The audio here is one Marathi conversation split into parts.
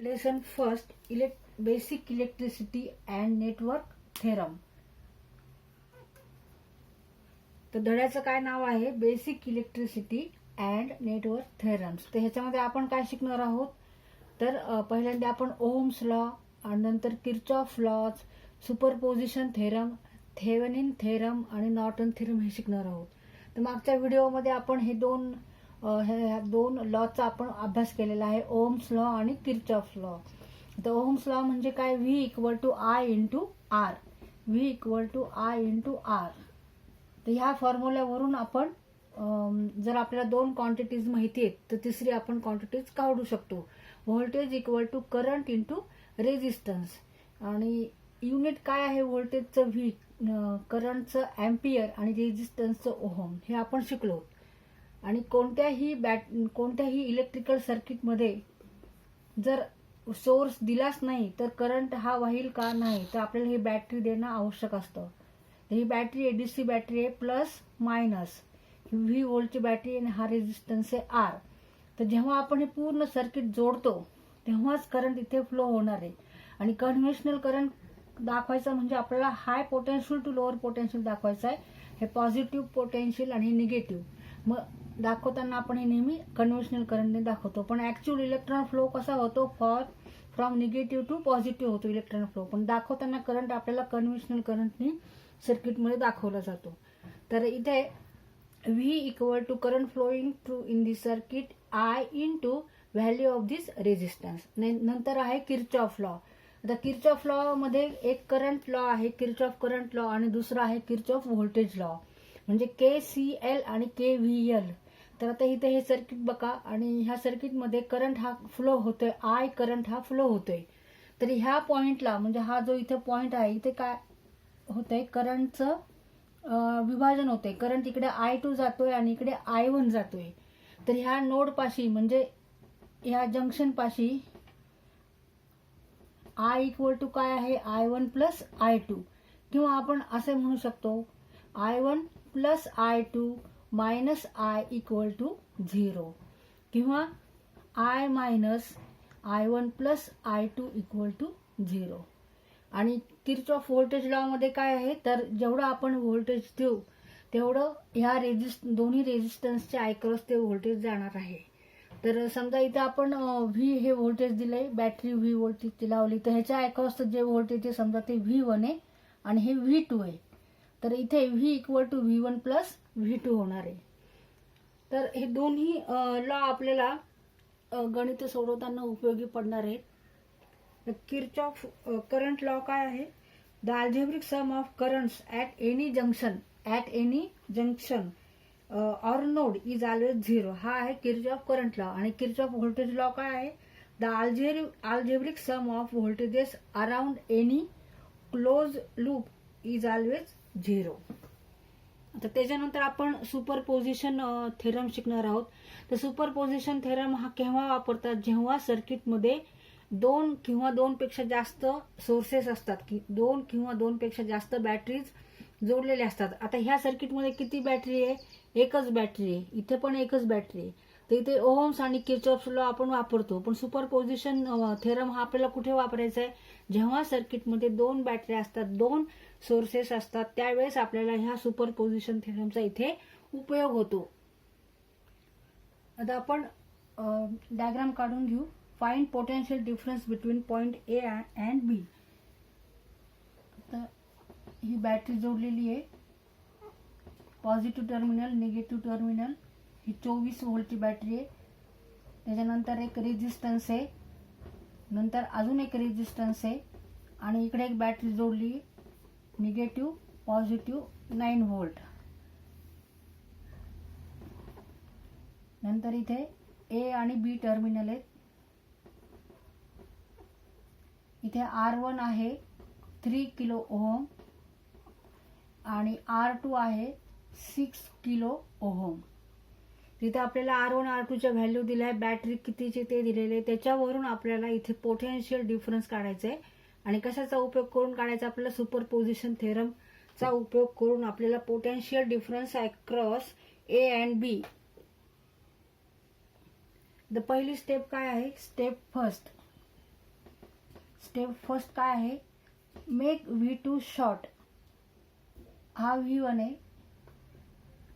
Lesson first basic electricity and network theorem. तर धड्याचं काय नाव आहे? Basic electricity and network theorems. तर ह्याच्यामध्ये आपण काय शिकणार आहोत? तर पहिल्यांदा आपण ओहम्स लॉ आणि नंतर Kirchhoff laws, superposition theorem, Thevenin theorem आणि नॉर्टन थेरम हे शिकणार आहोत. तर मागच्या व्हिडिओमध्ये आपण हे दोन लॉचा आपण अभ्यास केलेला आहे, ओहम्स लॉ आणि किर्चॉफ लॉ. तर ओहम्स लॉ म्हणजे काय? V equal to I into R. V equal to I into R. तर ह्या फॉर्म्युल्यावरून आपण जर आपल्याला दोन क्वांटिटीज माहिती आहेत तर तिसरी आपण क्वांटिटीज काढू शकतो. Voltage equal to current into resistance. आणि युनिट काय आहे व्होल्टेजचं? व्ही, करंटचं अँपियर आणि रेझिस्टन्सचं ओहम, हे आपण शिकलो. आणि कोणत्याही इलेक्ट्रिकल सर्किटमध्ये जर सोर्स दिलाच नाही तर करंट हा वाहील का नाही, तर आपल्याला ही बॅटरी देणं आवश्यक असतं. ही बॅटरी एडीसी बॅटरी आहे, प्लस मायनस व्ही व्होल्टची बॅटरी आणि हा रेझिस्टन्स आहे आर. तर जेव्हा आपण हे पूर्ण सर्किट जोडतो तेव्हाच करंट इथे फ्लो होणार आहे. आणि कन्व्हेन्शनल करंट दाखवायचा म्हणजे आपल्याला हाय पोटेन्शियल टू लोअर पोटेन्शियल दाखवायचं आहे. हे पॉझिटिव्ह पोटेन्शियल आणि निगेटिव्ह. मग दाखवताना आपण हे नेहमी कन्व्हेन्शनल करंटने दाखवतो, पण ऍक्च्युअल इलेक्ट्रॉन फ्लो कसा होतो? फ्रॉम निगेटिव्ह टू पॉझिटिव्ह होतो इलेक्ट्रॉन फ्लो. पण दाखवताना करंट आपल्याला कन्व्हेन्शनल करंटने सर्किटमध्ये दाखवला जातो. तर इथे V equal to current flowing through in this circuit I into value of this resistance. नंतर आहे किर्चॉफ लॉ. आता किर्चॉफ लॉ मध्ये एक करंट लॉ आहे, किर्चॉफ करंट लॉ, आणि दुसरा आहे किर्चॉफ व्होल्टेज लॉ, म्हणजे KCL आणि KVL. तर आता इथे हे सर्किट बघा आणि ह्या सर्किटमध्ये करंट हा फ्लो होतोय, आय करंट हा फ्लो होतोय. तर ह्या पॉइंटला, म्हणजे हा जो इथे पॉइंट आहे, इथे काय होतंय? करंटचं विभाजन होते. करंट इकडे I2 जातोय आणि इकडे I1 जातोय. तर ह्या नोड पाशी, म्हणजे ह्या जंक्शन पाशी I इक्वल टू काय आहे? I1 प्लस I2, किंवा आपण असे म्हणू शकतो I1 plus I2 minus I equal to 0, किंवा I minus I1 plus I2 equal to 0. आणि किर्चॉफ व्होल्टेज लॉ मध्ये काय आहे? तर जेवढं आपण व्होल्टेज देऊ तेवढं ह्या दोन्ही रेझिस्टन्सच्या अक्रॉस ते व्होल्टेज जाणार आहे. तर समजा इथे आपण व्ही हे व्होल्टेज दिलंय, बॅटरी व्ही व्होल्टेज लावली, तर ह्याच्या अक्रॉस जे व्होल्टेज आहे समजा ते V1 आहे आणि हे V2 आहे. तर इथे V equal to V1 plus V2 होणार आहे. तर हे दोन्ही लॉ आपल्याला गणित सोडवताना उपयोगी पडणार आहेत. किर्चॉफ करंट लॉ काय आहे? The algebraic sum of currents at any junction or node is always 0. हा आहे किर्चॉफ करंट लॉ. आणि किर्चॉफ व्होल्टेज लॉ काय आहे? The algebraic sum of voltages around any close loop is always 0. आता त्याच्यानंतर आपण सुपरपोजिशन थेरम शिकणार आहोत. तर सुपरपोजिशन थेरम हा केव्हा वापरतात? जेव्हा सर्किटमध्ये दोन किंवा दोनपेक्षा जास्त सोर्सेस असतात, की दोन किंवा दोनपेक्षा जास्त बॅटरीज जोडलेल्या असतात. आता ह्या सर्किटमध्ये किती बॅटरी आहे? एकच बॅटरी आहे. इथे पण एकच बॅटरी आहे. तर इथे ओहम्स आणि किर्चॉफ लॉ आपण वापरतो, पण सुपरपोजिशन थेरम हा आपल्याला कुठे वापरायचा आहे? जेव्हा सर्किटमध्ये दोन बॅटरी असतात, दोन सोर्सेस असतात, त्यावेळेस आपल्याला ह्या सुपरपोजिशन थेरमचा इथे उपयोग होतो. आता आपण डायग्राम काढून घेऊ. Find potential difference between point A and B. तर ही बॅटरी जोडलेली आहे, पॉझिटिव्ह टर्मिनल, निगेटिव्ह टर्मिनल. ही 24 व्होल्टची बॅटरी आहे. त्याच्यानंतर एक रेझिस्टन्स आहे, नंतर अजून एक रेझिस्टन्स आहे, आणि इकडे एक बॅटरी जोडली, निगेटिव्ह पॉझिटिव्ह 9 व्होल्ट. नंतर इथे A आणि B टर्मिनल आहेत. इथे R1 आहे 3 किलो ओहम आणि R2 आहे 6 किलो ओहम. तिथे आपल्याला R1 R2च्या व्हॅल्यू दिल्या आहे, बॅटरी कितीचे ते दिलेले, त्याच्यावरून आपल्याला इथे पोटेन्शियल डिफरन्स काढायचा आहे. आणि कशाचा उपयोग करून काढायचा? आपल्याला सुपरपोजिशन थेरमचा उपयोग करून आपल्याला potential difference across A and B. The पहिली स्टेप काय आहे? स्टेप फर्स्ट, स्टेप फर्स्ट काय आहे, मेक V2 शॉर्ट. हा V1 आहे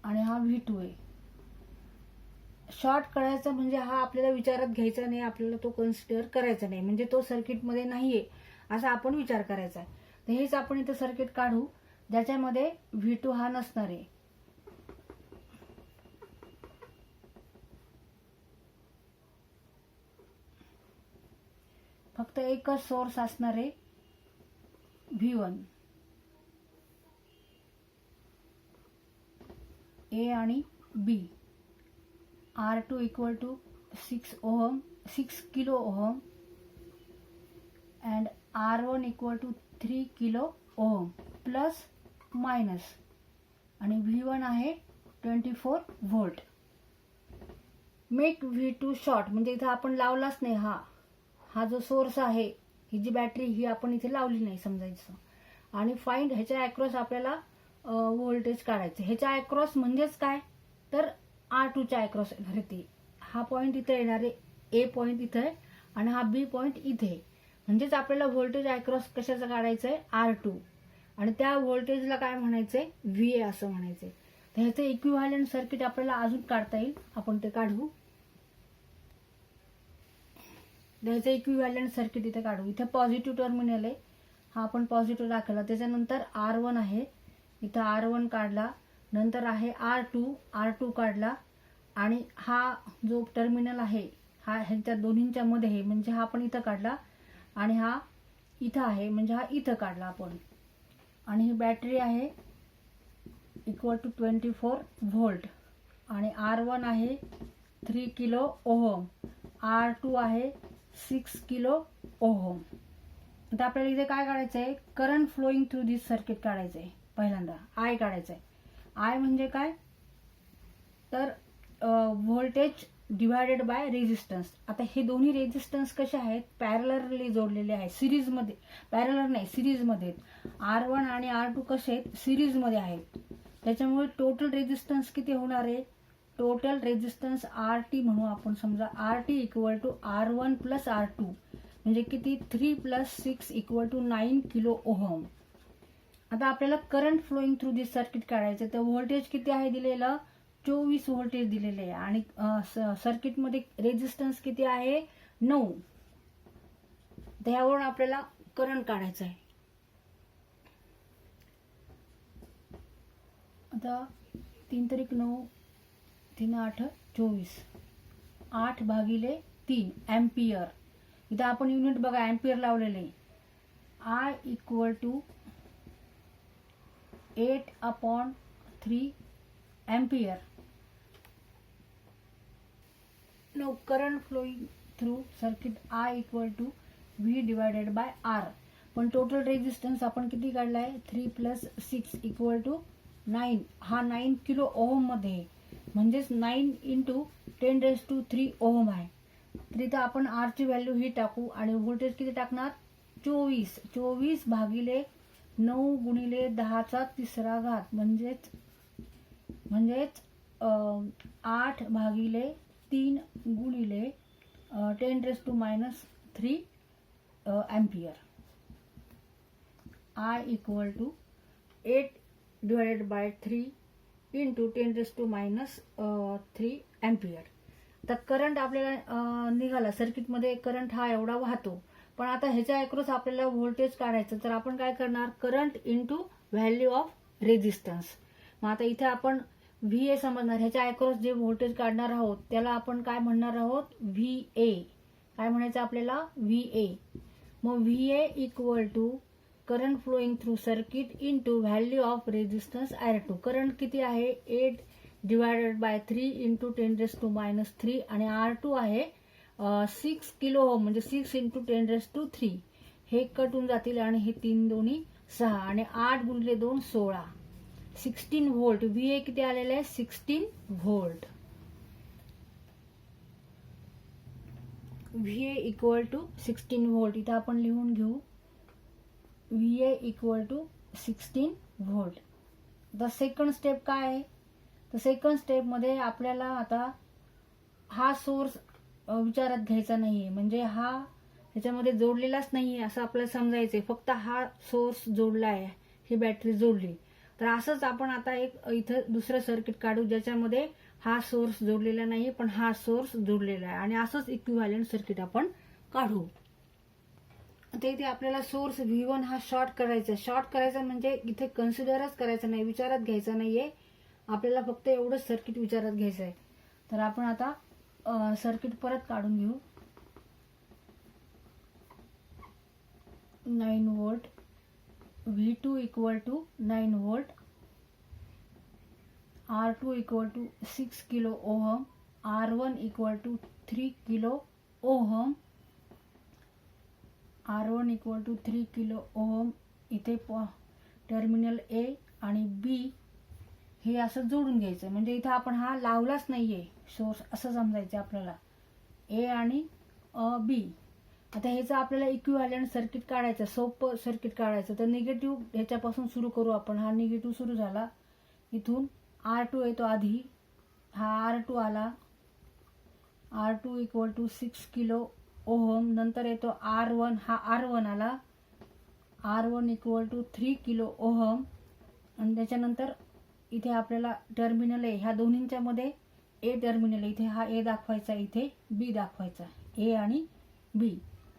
आणि हा V2 आहे. शॉर्ट करायचा म्हणजे हा आपल्याला विचारात घ्यायचा नाही, आपल्याला तो कन्सिडर करायचा नाही, म्हणजे तो सर्किटमध्ये नाहीये असा आपण विचार करायचा आहे. तर हेच आपण इथं सर्किट काढू ज्याच्यामध्ये V2 हा नसणार आहे. फक्त एकच सोर्स असणार आहे V1, A आणि B. R2 equal to 6 kilo ohm and R1 equal to 3 kilo ohm plus minus, आणि V1 आहे 24 व्होल्ट. मेक V2 शॉर्ट म्हणजे इथं आपण लावलाच नाही, हा जो सोर्स आहे, ही जी बॅटरी ही आपण इथे लावली नाही समजायचं. आणि फाइंड ह्याच्या अक्रॉस आपल्याला व्होल्टेज काढायचं. ह्याच्या अक्रॉस म्हणजेच काय, तर R2 च्या अक्रॉस येणार आहे. हा पॉईंट इथे येणार आहे, ए पॉईंट इथे आहे आणि हा बी पॉईंट इथे. म्हणजेच आपल्याला व्होल्टेज अक्रॉस कशाचं काढायचं आहे, R2, आणि त्या व्होल्टेजला काय म्हणायचंय, VA असं म्हणायचंय. तर ह्याचं इक्विव्हॅलंट सर्किट आपल्याला अजून काढता येईल, आपण ते काढू. ह्याचं इक्विव्हॅलंट सर्किट इथे काढू. इथे पॉझिटिव्ह टर्मिनल आहे, हा आपण पॉझिटिव्ह दाखवला. त्याच्यानंतर R1 आहे, इथं R1 काढला. नंतर आहे R2 काढला, आणि हा जो टर्मिनल आहे हा ह्यांच्या दोन्हींच्या मध्ये आहे, म्हणजे हा आपण इथं काढला, आणि हा इथं आहे म्हणजे हा इथं काढला आपण. आणि ही बॅटरी आहे इक्वल टू 24 व्होल्ट, आणि R1 आहे 3 किलो ओहम, R2 आहे 6 किलो ओहम. आता आपल्याला इथे काय काढायचं आहे, current flowing through this circuit काढायचं आहे. पहिल्यांदा I काढायचं आहे. I म्हणजे काय, तर व्होल्टेज डिवायडेड बाय रेझिस्टन्स. आता हे दोन्ही रेझिस्टन्स कसे आहेत, पॅरलरली जोडलेले आहेत, सिरीजमध्ये. पॅरलर नाही, सिरीजमध्ये. R1 आणि R2 कसे आहेत, सिरीजमध्ये आहेत. त्याच्यामुळे टोटल रेझिस्टन्स किती होणार आहे, टोटल रेझिस्टन्स RT म्हणू आपण. समजा RT equal to R1 plus R2 म्हणजे किती, 3 plus 6 equal to 9 kilo ohm. आता आपल्याला current flowing through this circuit काढायचं. तर व्होल्टेज किती आहे दिलेलं, 24 व्होल्टेज दिलेले आहे, आणि सर्किटमध्ये रेझिस्टन्स किती आहे, 9. त्यावरून आपल्याला करंट काढायचं आहे. आता 3 तारीख 9, 3 8 24, 8 भागिले 3 एम्पियर. इथं आपण युनिट बघा एम्पियर लावलेले. I equal to 8/3 ampere. No current flowing through circuit I equal to V divided by R. पण टोटल रेझिस्टन्स आपण किती काढलाय, 3 प्लस 6 इक्वल टू 9. हा 9 किलो ओहम मध्ये, म्हणजेच 9 इंटू 10⁻³ ओहम आहे. तर इथं आपण R ची व्हॅल्यू ही टाकू, आणि व्होल्टेज किती टाकणार, 24 भागिले 9 गुणिले 10⁻³ म्हणजेच 8 भागिले 3 गुणिले 10⁻³ ampere. I equal to 8 divided by 3 into 10⁻³ ampere. तर करंट आपल्याला निघाला, सर्किटमध्ये करंट हा एवढा वाहतो. पण आता ह्याच्या अक्रॉस आपल्याला व्होल्टेज काढायचं, तर आपण काय करणार, current into value of resistance. मग आता इथे आपण VA समजणार, ह्याच्या अक्रॉस जे व्होल्टेज काढणार आहोत त्याला आपण काय म्हणणार आहोत, VA. काय म्हणायचं आपल्याला, VA. मग VA equal to current flowing through circuit into value of resistance R2. Current किती आहे, 8 डिवायडेड बाय 3 इंटू 10⁻³ आणि R2 आहे 6 किलो ओहम, म्हणजे 6 इंटू 10⁻³. हे कट होऊन जातील, आणि हे 3 दोन्ही 6, आणि 8 गुणिले 2 16, 16 व्होल्ट. VA किती आलेलं आहे, 16 volt. VA equal to 16 volt. इथं आपण लिहून घेऊ, VA equal to 16 volt. The second step काय आहे, तर सेकंड स्टेपमध्ये आपल्याला आता हा सोर्स विचारात घ्यायचा नाहीये, म्हणजे हा ह्याच्यामध्ये जोडलेलाच नाही आहे असं आपल्याला समजायचंय, फक्त हा सोर्स जोडला आहे, ही बॅटरी जोडली. तर असंच आपण आता एक इथं दुसरं सर्किट काढू ज्याच्यामध्ये हा सोर्स जोडलेला नाही पण हा सोर्स जोडलेला आहे, आणि असंच इक्विव्हॅलेंट सर्किट आपण काढू. आता इथे आपल्याला सोर्स V1 हा शॉर्ट करायचा. शॉर्ट करायचा म्हणजे इथे कन्सिडरच करायचं नाही, विचारात घ्यायचं नाहीये आपल्याला, फक्त एवढंच सर्किट विचारात घ्यायचं आहे. तर आपण आता सर्किट परत काढून घेऊ. 9 volt, V2 equal to 9 volt, R2 equal to 6 kilo ohm, R1 equal to 3 kilo ohm, R1 equal to 3 kilo ohm. इथे टर्मिनल A आणि B हे असं जोडून घ्यायचं, म्हणजे इथं आपण हा लावलाच नाहीये सोर्स असं समजायचं आपल्याला, A आणि B. आता ह्याचं आपल्याला इक्विव्हॅलेंट सर्किट काढायचं, सोपं सर्किट काढायचं. तर निगेटिव्ह ह्याच्यापासून सुरू करू आपण. हा निगेटिव्ह सुरू झाला, इथून R2 येतो आधी, हा R2 आला, R2 equal to 6 kilo ohm. नंतर येतो R1, हा R1 आला, R1 equal to 3 kilo ohm. आणि त्याच्यानंतर इथे आपल्याला टर्मिनल आहे, ह्या दोन्हींच्या मध्ये A टर्मिनल आहे, इथे हा A दाखवायचा, इथे B दाखवायचा, A आणि B,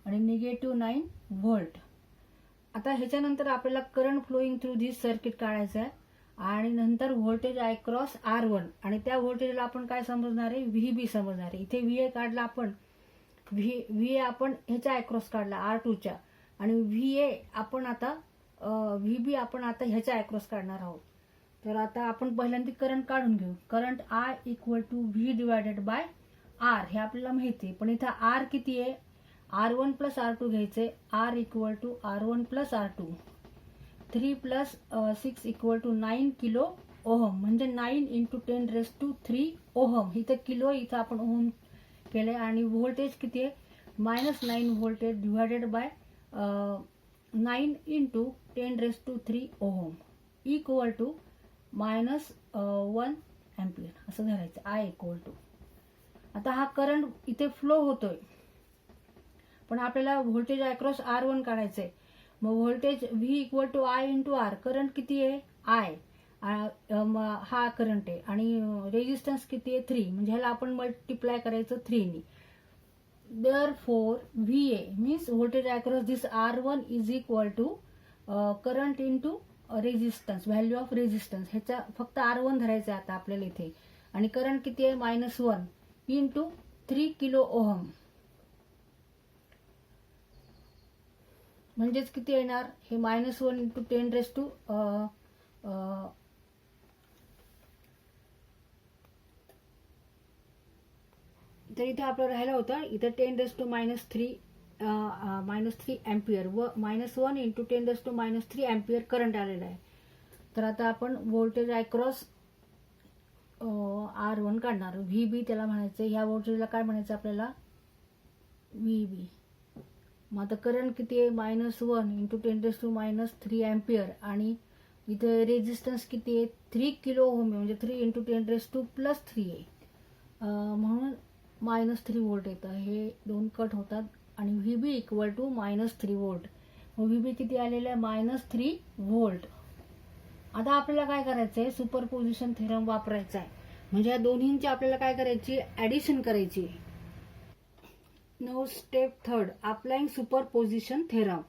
आणि निगेटिव्ह 9 व्होल्ट. आता ह्याच्यानंतर आपल्याला current flowing through this circuit काढायचं आहे, आणि नंतर व्होल्टेज अक्रॉस R1, आणि त्या व्होल्टेजला आपण काय समजणार आहे, VB समजणार आहे. इथे VA काढला आपण, VA आपण ह्याच्या अक्रॉस काढला R2च्या, आणि VA आपण आता VB आपण आता ह्याच्या अक्रॉस काढणार आहोत. तर आता आपण पहिल्यांदा करंट काढून घेऊ. Current I equal to V divided by R, हे आपल्याला माहिती आहे, पण इथं R किती आहे, R1 प्लस R2 घ्यायचे. R equal to R1 plus R2, 3 plus 6 equal to 9 kilo ohm, म्हणजे 9 इंटू 10⁻³ ओहम. इथं किलो, इथं आपण ओहम केले. आणि व्होल्टेज किती आहे, -9 voltage divided by 9 into 10⁻³ ohm equal to -1 ampere असं धरायचं. I इक्वल टू, आता हा करंट इथे फ्लो होतोय, पण आपल्याला व्होल्टेज अक्रॉस R1 काढायचंय. मग voltage V equal to I into R, current किती आहे I, हा करंट आहे, आणि रेजिस्टन्स किती आहे 3, म्हणजे ह्याला आपण मल्टिप्लाय करायचं 3 नी. Therefore VA means voltage across this R1 is equal to current into resistance, value of resistance. ह्याचा फक्त R1 धरायचं आहे आता आपल्याला इथे, आणि करंट किती आहे -1 इंटू 3 किलो ओहम, म्हणजेच किती येणार, हे -1 इंटू 10⁻², तर इथे आपलं राहिला होता, इथे 10⁻³ -3 अँपिअर व -1 इंटू 10⁻³ अँपिअर करंट आलेला आहे. तर आता आपण व्होल्टेज अक्रॉस R1 काढणार. VB त्याला म्हणायचं, ह्या व्होल्टेजला काय म्हणायचं आपल्याला, VB. मग आता करंट किती आहे, -1 इंटू 10⁻³ अँपिअर, आणि इथे रेजिस्टन्स किती आहे 3 किलो ओहम, म्हणजे 3 इंटू 10⁻³ आहे, म्हणून -3 व्होल्ट येतं. हे दोन कट होतात, आणि VB इक्वल टू -3 व्होल्ट. मग VB किती आलेलं आहे, -3 व्होल्ट. आता आपल्याला काय करायचं आहे, सुपरपोजिशन थेरम वापरायचा आहे, म्हणजे या दोन्हींची आपल्याला काय करायची, ऍडिशन करायची. Now step 3, applying superposition theorem.